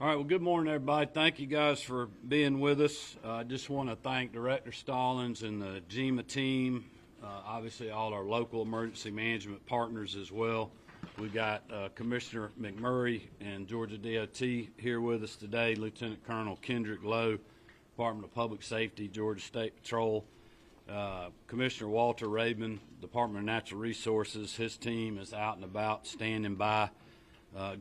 All right, well, good morning, everybody. Thank you guys for being with us. I just want to thank Director Stallings and the GEMA team, obviously all our local emergency management partners as well. We got Commissioner McMurray and Georgia DOT here with us today, Lieutenant Colonel Kendrick Lowe, Department of Public Safety, Georgia State Patrol, Commissioner Walter Rabin, Department of Natural Resources. His team is out and about, standing by,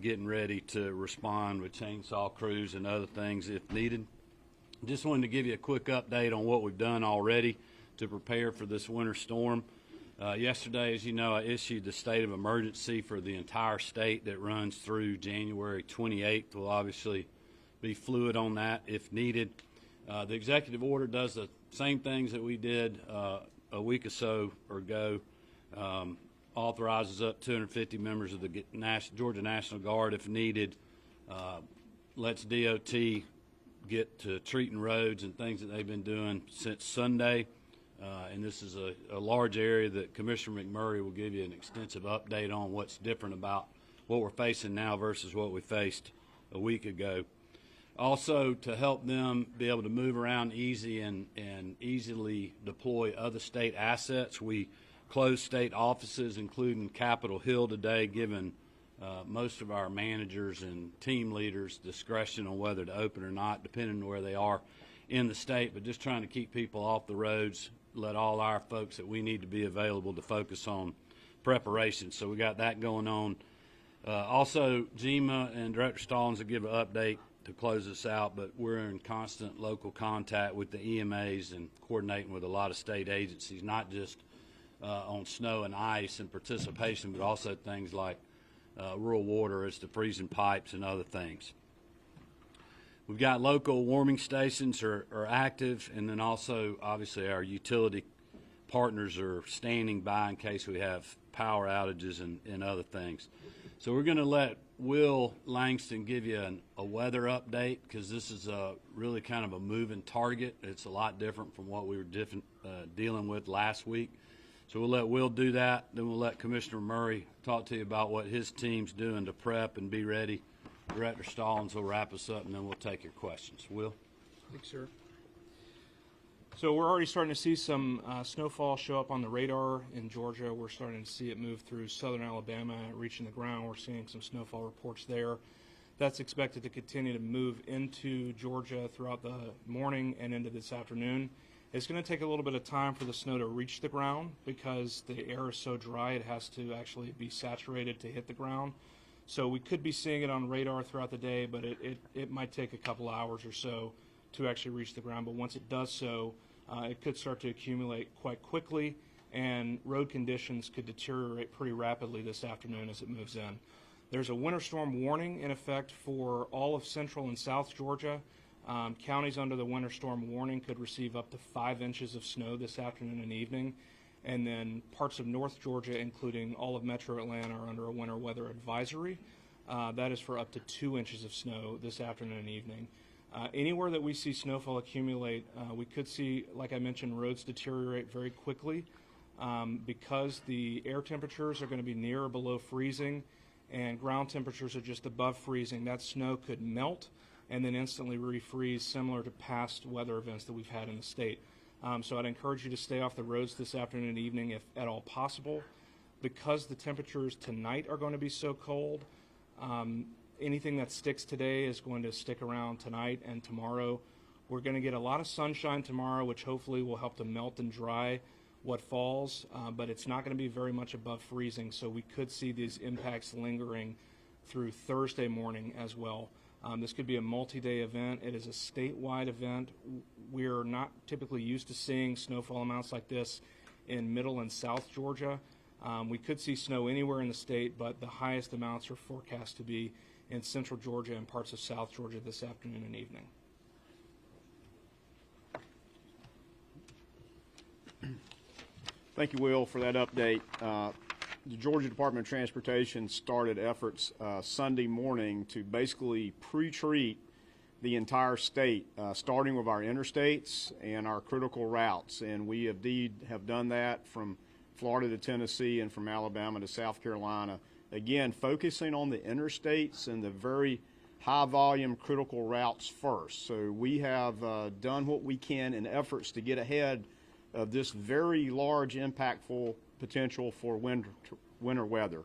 getting ready to respond with chainsaw crews and other things if needed. Just wanted to give you a quick update on what we've done already to prepare for this winter storm. Yesterday, as you know, I issued the state of emergency for the entire state that runs through January 28th. We'll obviously be fluid on that if needed. The executive order does the same things that we did a week or so ago. Authorizes up 250 members of the Georgia National Guard if needed. Lets DOT get to treating roads and things that they've been doing since Sunday. And this is a large area that Commissioner McMurray will give you an extensive update on what's different about what we're facing now versus what we faced a week ago. Also, to help them be able to move around easy and easily deploy other state assets, we closed state offices, including Capitol Hill today, giving most of our managers and team leaders discretion on whether to open or not, depending on where they are in the state, but just trying to keep people off the roads, let all our folks that we need to be available to focus on preparation. So we got that going on. Also, GEMA and Director Stallings will give an update to close this out, but we're in constant local contact with the EMAs and coordinating with a lot of state agencies, not just on snow and ice and participation, but also things like rural water as to freezing pipes and other things. We've got local warming stations are active, and then also obviously our utility partners are standing by in case we have power outages and other things. So we're going to let Will Lanxton give you a weather update, because this is really kind of a moving target. It's a lot different from what we were dealing with last week. So we'll let Will do that. Then we'll let Commissioner Murray talk to you about what his team's doing to prep and be ready. Director Stallings will wrap us up, and then we'll take your questions. Will? Thanks, sir. So we're already starting to see some snowfall show up on the radar in Georgia. We're starting to see it move through southern Alabama, reaching the ground. We're seeing some snowfall reports there. That's expected to continue to move into Georgia throughout the morning and into this afternoon. It's going to take a little bit of time for the snow to reach the ground because the air is so dry it has to actually be saturated to hit the ground. So we could be seeing it on radar throughout the day, but it might take a couple hours or so to actually reach the ground. But once it does so, it could start to accumulate quite quickly, and road conditions could deteriorate pretty rapidly this afternoon as it moves in. There's a winter storm warning in effect for all of central and south Georgia. Counties under the winter storm warning could receive up to 5 inches of snow this afternoon and evening. And then parts of North Georgia, including all of Metro Atlanta, are under a winter weather advisory. That is for up to 2 inches of snow this afternoon and evening. Anywhere that we see snowfall accumulate, we could see, like I mentioned, roads deteriorate very quickly because the air temperatures are going to be near or below freezing and ground temperatures are just above freezing. That snow could melt and then instantly refreeze, similar to past weather events that we've had in the state. So I'd encourage you to stay off the roads this afternoon and evening if at all possible. Because the temperatures tonight are going to be so cold, anything that sticks today is going to stick around tonight and tomorrow. We're going to get a lot of sunshine tomorrow, which hopefully will help to melt and dry what falls, but it's not going to be very much above freezing, so we could see these impacts lingering through Thursday morning as well. This could be a multi-day event. It is a statewide event. We're not typically used to seeing snowfall amounts like this in middle and south Georgia. We could see snow anywhere in the state, but the highest amounts are forecast to be in central Georgia and parts of south Georgia this afternoon and evening. Thank you, Will, for that update. The Georgia Department of Transportation started efforts Sunday morning to basically pre-treat the entire state, starting with our interstates and our critical routes. And we indeed have done that from Florida to Tennessee and from Alabama to South Carolina. Again, focusing on the interstates and the very high volume critical routes first. So we have done what we can in efforts to get ahead of this very large impactful potential for winter weather.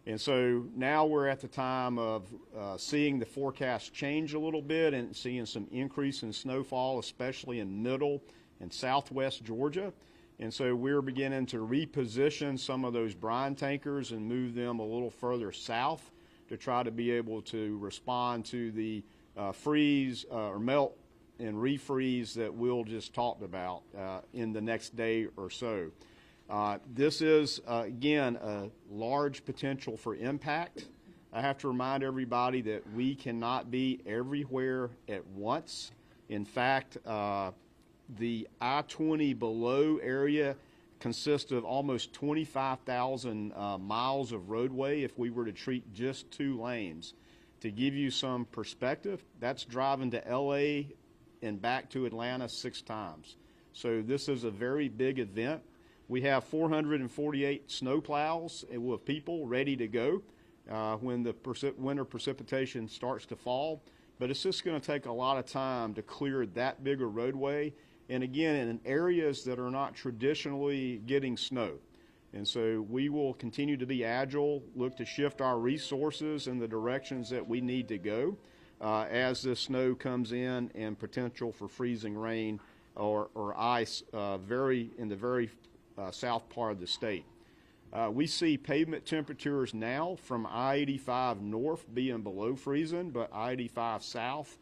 And so now we're at the time of seeing the forecast change a little bit and seeing some increase in snowfall, especially in middle and southwest Georgia. And so we're beginning to reposition some of those brine tankers and move them a little further south to try to be able to respond to the freeze or melt and refreeze that Will just talked about in the next day or so. This is, again, a large potential for impact. I have to remind everybody that we cannot be everywhere at once. In fact, the I-20 below area consists of almost 25,000 miles of roadway if we were to treat just 2 lanes. To give you some perspective, that's driving to LA and back to Atlanta 6 times. So this is a very big event. We have 448 snowplows with people ready to go when the winter precipitation starts to fall. But it's just going to take a lot of time to clear that big a roadway. And again, in areas that are not traditionally getting snow. And so we will continue to be agile, look to shift our resources in the directions that we need to go as the snow comes in and potential for freezing rain or ice in the very south part of the state. We see pavement temperatures now from I-85 north being below freezing, but I-85 south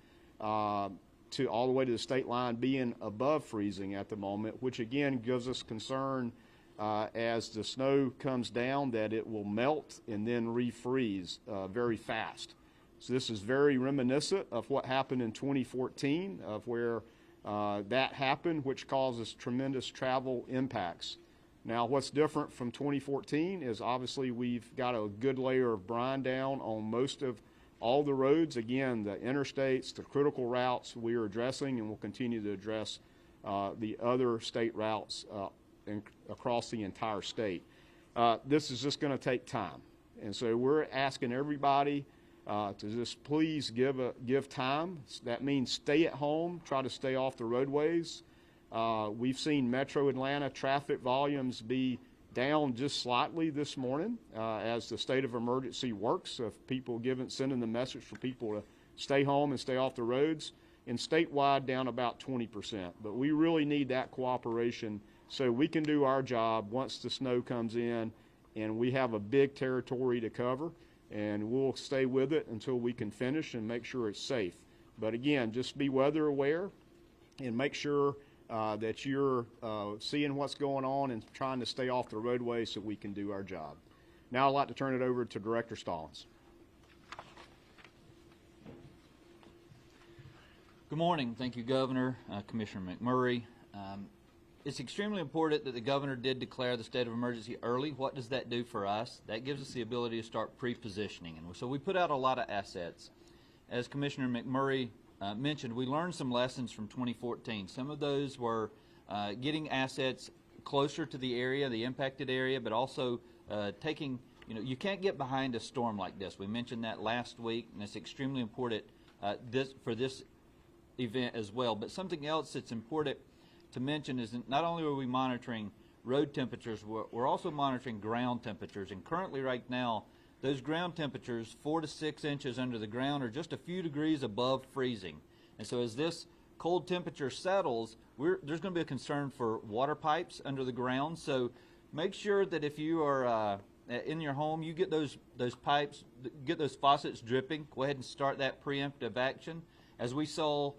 to all the way to the state line being above freezing at the moment, which again gives us concern as the snow comes down that it will melt and then refreeze very fast. So this is very reminiscent of what happened in 2014, of where that happened, which causes tremendous travel impacts. Now, what's different from 2014 is obviously we've got a good layer of brine down on most of all the roads. Again, the interstates, the critical routes we are addressing, and we'll continue to address the other state routes across the entire state. This is just going to take time. And so we're asking everybody to just please give time. That means stay at home, try to stay off the roadways. We've seen Metro Atlanta traffic volumes be down just slightly this morning as the state of emergency works, of people sending the message for people to stay home and stay off the roads, and statewide down about 20%. But we really need that cooperation so we can do our job once the snow comes in, and we have a big territory to cover, and we'll stay with it until we can finish and make sure it's safe. But again, just be weather aware and make sure that you're seeing what's going on and trying to stay off the roadway so we can do our job. Now I'd like to turn it over to Director Stallings. Good morning. Thank you, Governor, Commissioner McMurray. It's extremely important that the Governor did declare the state of emergency early. What does that do for us? That gives us the ability to start pre-positioning. And so we put out a lot of assets. As Commissioner McMurray mentioned, we learned some lessons from 2014. Some of those were getting assets closer to the area, the impacted area, but also taking, you can't get behind a storm like this. We mentioned that last week, and it's extremely important for this event as well. But something else that's important to mention is that not only are we monitoring road temperatures, we're also monitoring ground temperatures. And currently right now, those ground temperatures, 4 to 6 inches under the ground, are just a few degrees above freezing. And so as this cold temperature settles, there's going to be a concern for water pipes under the ground. So make sure that if you are in your home, you get those pipes, get those faucets dripping. Go ahead and start that preemptive action. As we saw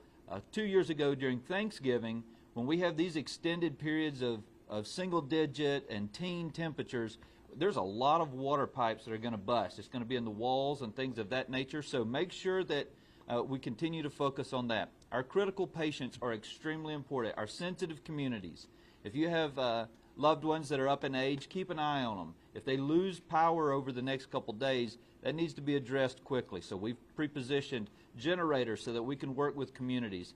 2 years ago during Thanksgiving, when we have these extended periods of single-digit and teen temperatures, there's a lot of water pipes that are going to bust. It's going to be in the walls and things of that nature. So make sure that we continue to focus on that. Our critical patients are extremely important. Our sensitive communities. If you have loved ones that are up in age, keep an eye on them. If they lose power over the next couple days, that needs to be addressed quickly. So we've pre-positioned generators so that we can work with communities.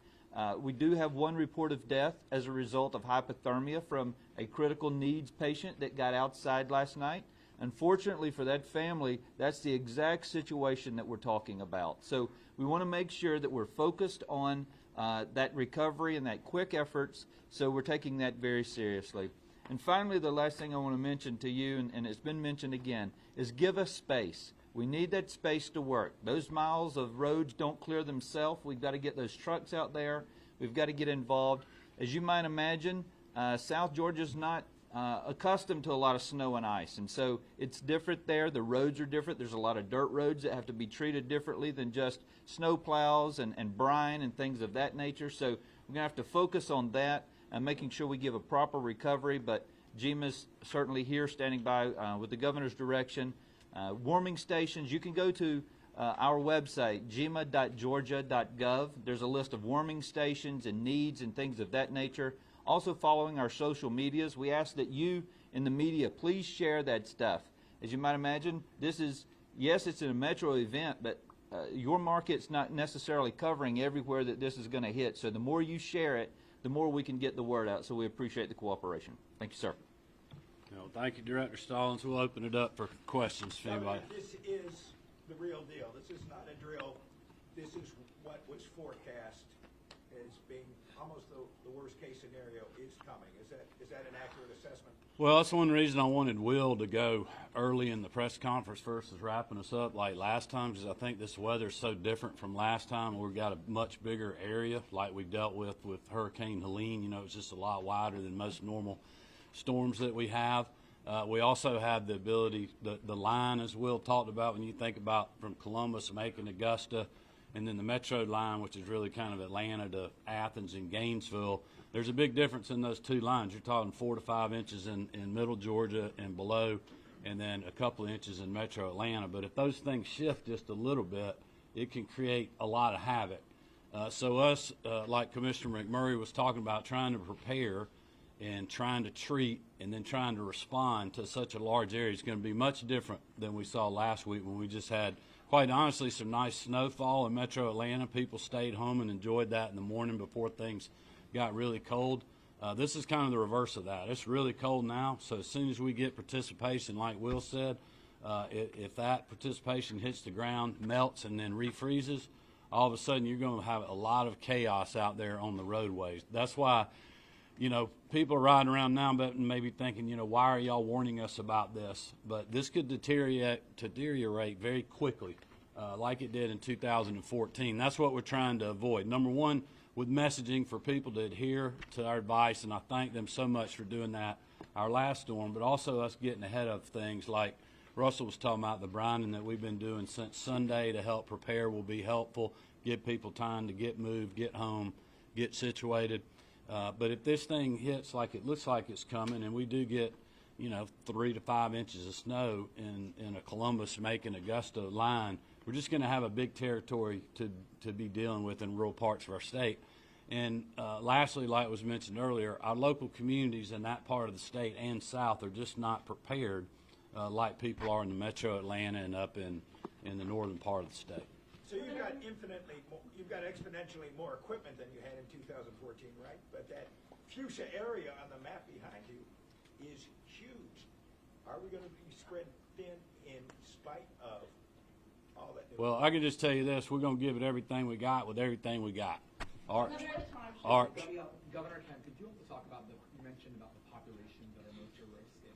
We do have one report of death as a result of hypothermia from a critical needs patient that got outside last night. Unfortunately for that family, that's the exact situation that we're talking about. So we want to make sure that we're focused on that recovery and that quick efforts, so we're taking that very seriously. And finally, the last thing I want to mention to you, and it's been mentioned again, is give us space. We need that space to work. Those miles of roads don't clear themselves. We've got to get those trucks out there. We've got to get involved. As you might imagine, South Georgia's not accustomed to a lot of snow and ice, and so it's different there. The roads are different. There's a lot of dirt roads that have to be treated differently than just snow plows and brine and things of that nature. So we're going to have to focus on that and making sure we give a proper recovery, but GEMA's certainly here standing by with the governor's direction. Warming stations, you can go to our website, gema.georgia.gov. There's a list of warming stations and needs and things of that nature. Also following our social medias, we ask that you in the media please share that stuff. As you might imagine, this is, yes, it's a metro event, but your market's not necessarily covering everywhere that this is going to hit. So the more you share it, the more we can get the word out. So we appreciate the cooperation. Thank you, sir. No, thank you, Director Stallings. We'll open it up for questions if anybody. This is the real deal. This is not a drill. This is what was forecast as being almost the worst case scenario is coming. Is that an accurate assessment? Well, that's one reason I wanted Will to go early in the press conference versus wrapping us up like last time, because I think this weather's so different from last time. We've got a much bigger area like we dealt with Hurricane Helene. You know, it's just a lot wider than most normal storms that we have. We also have the ability, the line, as Will talked about, when you think about from Columbus, Macon, Augusta, and then the metro line, which is really kind of Atlanta to Athens and Gainesville. There's a big difference in those two lines. You're talking 4 to 5 inches in middle Georgia and below, and then a couple of inches in metro Atlanta. But if those things shift just a little bit, it can create a lot of havoc. So us, like Commissioner McMurray was talking about, trying to prepare and trying to treat and then trying to respond to such a large area is going to be much different than we saw last week when we just had, quite honestly, some nice snowfall in metro Atlanta. People stayed home and enjoyed that in the morning before things got really cold. This is kind of the reverse of that. It's really cold now, so as soon as we get participation, like Will said, if that participation hits the ground, melts, and then refreezes, all of a sudden you're going to have a lot of chaos out there on the roadways. That's why, you know, people are riding around now but maybe thinking, you know, why are y'all warning us about this? But this could deteriorate very quickly, like it did in 2014. That's what we're trying to avoid. Number one, with messaging for people to adhere to our advice, and I thank them so much for doing that our last storm, but also us getting ahead of things like Russell was talking about. The brining that we've been doing since Sunday to help prepare will be helpful, give people time to get moved, get home, get situated. But if this thing hits like it looks like it's coming, and we do get, you know, 3 to 5 inches of snow in a Columbus, Macon, Augusta line, we're just going to have a big territory to be dealing with in rural parts of our state. And lastly, like was mentioned earlier, our local communities in that part of the state and south are just not prepared like people are in the metro Atlanta and up in the northern part of the state. So you've got exponentially more equipment than you had in 2014, right? But that fuchsia area on the map behind you is huge. Are we going to be spread thin in spite of all that? Well, I can just tell you this: we're going to give it everything we got with everything we got. Arch. Governor Kemp, could you also talk about you mentioned about the populations that are most at risk and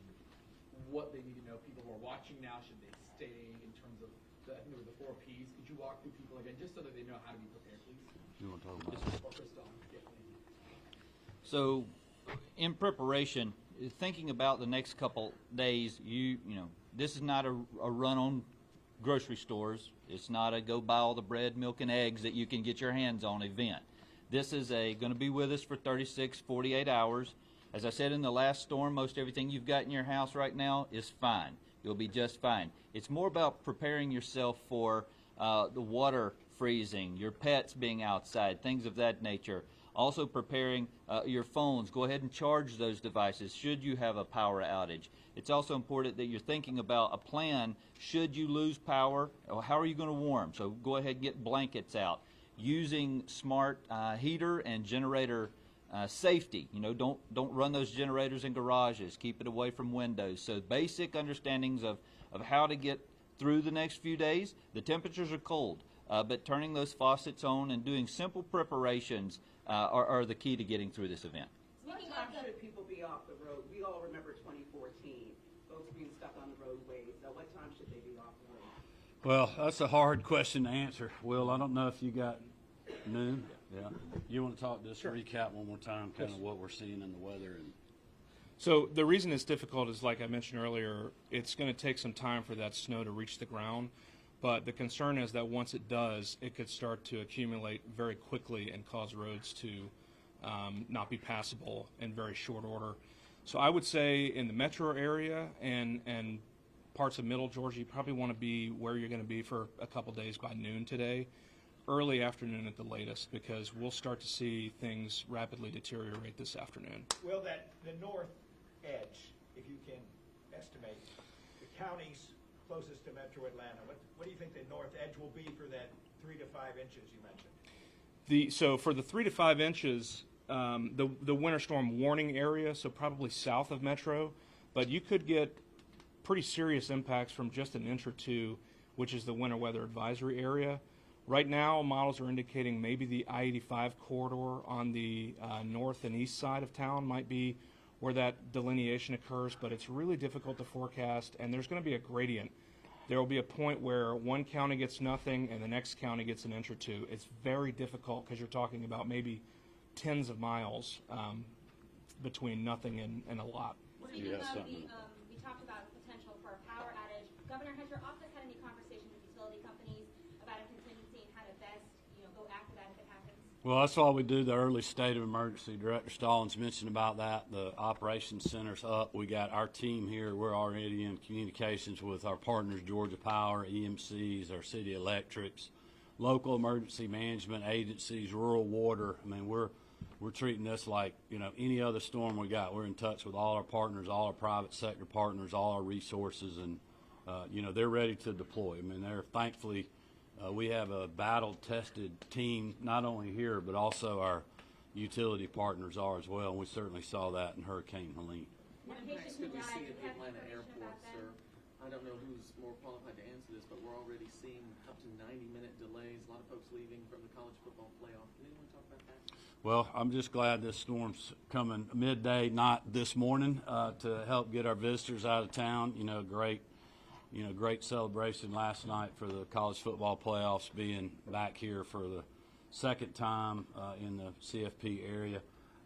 what they need to know? People who are watching now, should they stay in terms of I think it was the 4 Ps. Could you walk through people again, just so that they know how to be prepared, please? You want to talk about this? Or Crystal. So, in preparation, thinking about the next couple days, you know, this is not a run on grocery stores. It's not a go buy all the bread, milk, and eggs that you can get your hands on event. This is going to be with us for 36, 48 hours. As I said in the last storm, most everything you've got in your house right now is fine. You'll be just fine. It's more about preparing yourself for the water freezing, your pets being outside, things of that nature. Also preparing your phones. Go ahead and charge those devices should you have a power outage. It's also important that you're thinking about a plan should you lose power. How are you going to warm? So go ahead and get blankets out. Using smart heater and generator Safety, don't run those generators in garages. Keep it away from windows. So basic understandings of how to get through the next few days. The temperatures are cold, but turning those faucets on and doing simple preparations are the key to getting through this event. What time should people be off the road? We all remember 2014, folks being stuck on the roadways. So what time should they be off the road? Well, that's a hard question to answer. Will, I don't know if you got noon? Yeah. You want to talk, just recap one more time, kind of what we're seeing in the weather? So the reason it's difficult is, like I mentioned earlier, it's going to take some time for that snow to reach the ground. But the concern is that once it does, it could start to accumulate very quickly and cause roads to not be passable in very short order. So I would say in the metro area and parts of middle Georgia, you probably want to be where you're going to be for a couple days by noon today, early afternoon at the latest, because we'll start to see things rapidly deteriorate this afternoon. Will the north edge, if you can estimate, the counties closest to metro Atlanta, what do you think the north edge will be for that 3 to 5 inches you mentioned? So for the 3 to 5 inches, the winter storm warning area, so probably south of metro, but you could get pretty serious impacts from just an inch or two, which is the winter weather advisory area. Right now, models are indicating maybe the I-85 corridor on the north and east side of town might be where that delineation occurs, but it's really difficult to forecast, and there's going to be a gradient. There will be a point where one county gets nothing and the next county gets an inch or two. It's very difficult because you're talking about maybe tens of miles between nothing and a lot. Speaking of we talked about potential for a power outage. Governor, has your office had any conversation with utility companies about a contingency and how to best, go after that if it happens? Well, that's why we do the early state of emergency. Director Stallings mentioned about that. The operations center's up. We got our team here. We're already in communications with our partners, Georgia Power, EMCs, our city electrics, local emergency management agencies, rural water. I mean, we're treating this like, any other storm we got. We're in touch with all our partners, all our private sector partners, all our resources, and, they're ready to deploy. I mean, they're thankfully, we have a battle-tested team, not only here, but also our utility partners are as well, and we certainly saw that in Hurricane Helene. What impacts could we see at the Atlanta airport, sir? I don't know who's more qualified to answer this, but we're already seeing up to 90-minute delays, a lot of folks leaving from the college football playoff. Can anyone talk about that? Well, I'm just glad this storm's coming midday, not this morning, to help get our visitors out of town. Great celebration last night for the college football playoffs, being back here for the second time in the CFP area.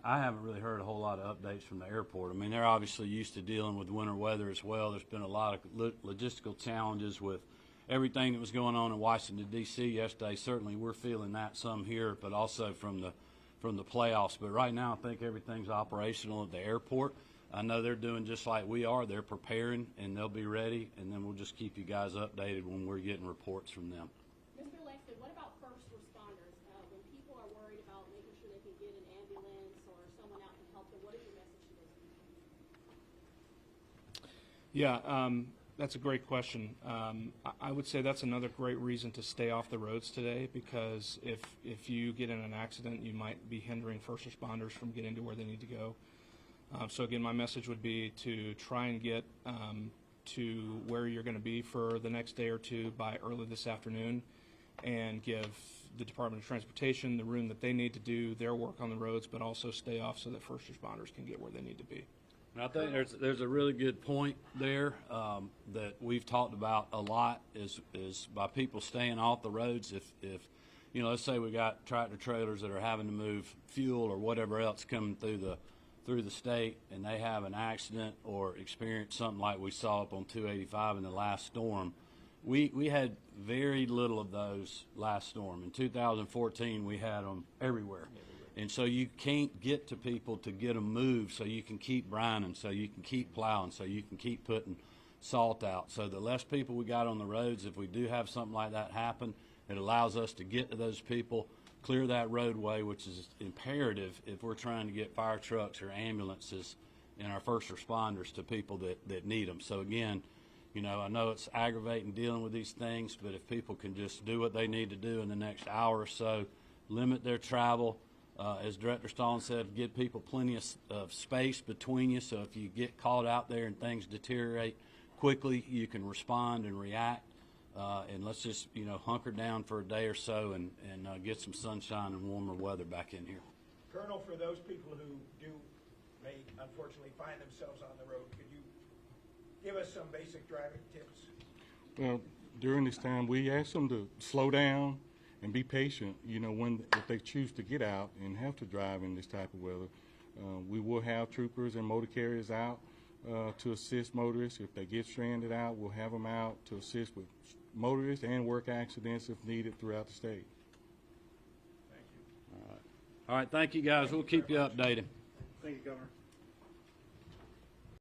I haven't really heard a whole lot of updates from the airport. I mean, they're obviously used to dealing with winter weather as well. There's been a lot of logistical challenges with everything that was going on in Washington, D.C. yesterday. Certainly we're feeling that some here, but also from the playoffs. But right now I think everything's operational at the airport. I know they're doing just like we are. They're preparing, and they'll be ready, and then we'll just keep you guys updated when we're getting reports from them. Mr. Lanxton, what about first responders? When people are worried about making sure they can get an ambulance or someone out to help them, what is your message to those people? Yeah, that's a great question. I would say that's another great reason to stay off the roads today, because if you get in an accident, you might be hindering first responders from getting to where they need to go. So again, my message would be to try and get to where you're going to be for the next day or two by early this afternoon, and give the Department of Transportation the room that they need to do their work on the roads, but also stay off so that first responders can get where they need to be. And I think there's a really good point there that we've talked about a lot is by people staying off the roads. If let's say we got tractor trailers that are having to move fuel or whatever else coming through the state, and they have an accident or experience something like we saw up on 285 in the last storm. We had very little of those last storm. In 2014, we had them everywhere. And so you can't get to people to get them moved so you can keep brining, so you can keep plowing, so you can keep putting salt out. So the less people we got on the roads, if we do have something like that happen, it allows us to get to those people, clear that roadway, which is imperative if we're trying to get fire trucks or ambulances and our first responders to people that need them. So again, I know it's aggravating dealing with these things, but if people can just do what they need to do in the next hour or so, limit their travel, As Director Stallings said, give people plenty of space between you, so if you get caught out there and things deteriorate quickly, you can respond and react. And let's just, hunker down for a day or so and get some sunshine and warmer weather back in here. Colonel, for those people who may unfortunately find themselves on the road, could you give us some basic driving tips? Well, during this time, we ask them to slow down and be patient. If they choose to get out and have to drive in this type of weather, we will have troopers and motor carriers out to assist motorists. If they get stranded out, we'll have them out to assist with motorists and work accidents if needed throughout the state. Thank you. All right, thank you guys. We'll keep you updated. Thank you, Governor.